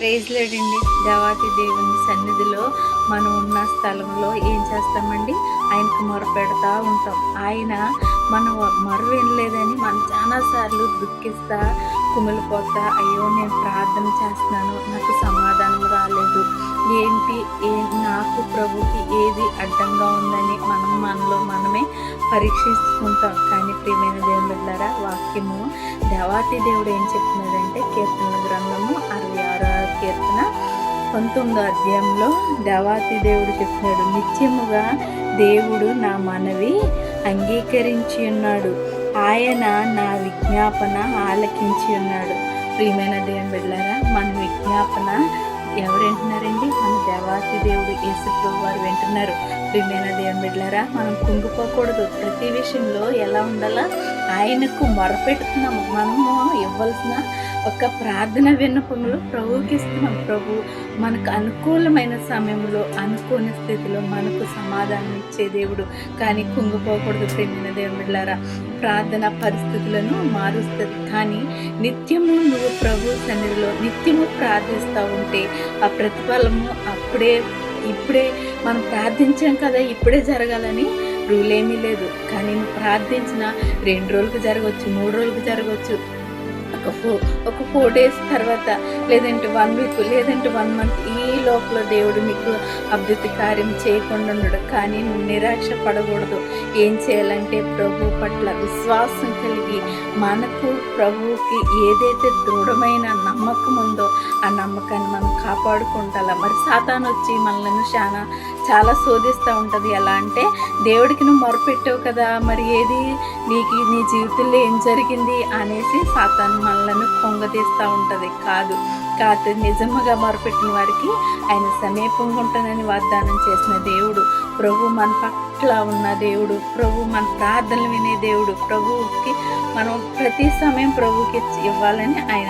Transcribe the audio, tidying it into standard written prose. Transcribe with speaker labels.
Speaker 1: Praise లేడండి. దేవాతి దేవుని సన్నిధిలో మనం ఉన్న స్థలంలో ఏం చేస్తామండి, ఆయనకు మొరపెడతా ఉంటాం. ఆయన మన మొర వినలేదని మనం చాలాసార్లు దుఃఖిస్తా కుమిలిపోతా, అయ్యో నేను ప్రార్థన చేస్తున్నాను నాకు సమాధానం రాలేదు, ఏంటి నాకు ప్రభుకి ఏది అడ్డంగా ఉందని మనలో మనమే పరీక్షించుకుంటాం. కానీ ప్రియమైన దేవుని బిడ్డలారా, వాక్యము దేవాతి దేవుడు ఏం చెప్తున్నాడంటే, కీర్తనల గ్రంథము 66వ కీర్తన 19వ అధ్యాయంలో దేవాతి దేవుడు చెప్తున్నాడు, నిత్యముగా దేవుడు నా మనవి అంగీకరించి ఉన్నాడు, ఆయన నా విజ్ఞాపన ఆలకించి ఉన్నాడు. ప్రియమైన దేవుని బిడ్డలారా, మన విజ్ఞాపన ఎవరు వింటున్నారండి? మన దేవాతి దేవుడు యేసుప్రభు వారు వింటున్నారు. ప్రియమైన దేవుని బిడ్డలారా, మనం కుంగిపోకూడదు. ప్రతి విషయంలో ఎలా ఉండాలా, ఆయనకు మొరపెడుతున్నాము. మనము ఇవ్వాల్సిన ఒక ప్రార్థన విన్నపములు ప్రభువుకి ఇస్తున్నాం. ప్రభు మనకు అనుకూలమైన సమయంలో, అనుకోని స్థితిలో మనకు సమాధానం ఇచ్చే దేవుడు. కానీ కుంగిపోకూడదు. ప్రియమైన దేవుని బిడ్డలారా, ప్రార్థన పరిస్థితులను మారుస్తుంది. కానీ నిత్యము నువ్వు ప్రభు సన్నిధిలో నిత్యము ప్రార్థిస్తూ ఉంటే ఆ ప్రతిఫలము ఇప్పుడే మనం ప్రార్థించాం కదా, ఇప్పుడే జరగాలని రూల్ ఏమీ లేదు. కానీ నువ్వు ప్రార్థించిన 2 రోజులకు జరగవచ్చు, 3 రోజులకు జరగవచ్చు, ఒక 4 days తర్వాత, లేదంటే 1 week, లేదంటే 1 month, ఈ లోపల దేవుడు మీకు అద్భుత కార్యం చేయకుండా ఉండడు. కానీ నువ్వు నిరాశ పడకూడదు. ఏం చేయాలంటే ప్రభు పట్ల విశ్వాసం కలిగి మనకు ప్రభువుకి ఏదైతే దృఢమైన నమ్మకం ఉందో ఆ నమ్మకాన్ని మనం కాపాడుకుంటాలా. మరి సాతాను వచ్చి మనల్ని చాలా శోధిస్తూ ఉంటుంది. ఎలా అంటే, దేవుడికి నువ్వు మొరపెట్టావు కదా, మరి ఏది నీ జీవితంలో ఏం జరిగింది అనేసి సాతాను మనల్ని కొంగతీస్తూ ఉంటుంది. కాదు, నిజముగా మొరపెట్టిన వారికి ఆయన సమీపంగా ఉంటానని వాగ్దానం చేసిన దేవుడు, ప్రభు మన పట్ల ఉన్న దేవుడు, ప్రభు మన ప్రార్థనలు వినే దేవుడు. ప్రభువుకి మనం ప్రతి సమయం ప్రభువుకి ఇవ్వాలని ఆయన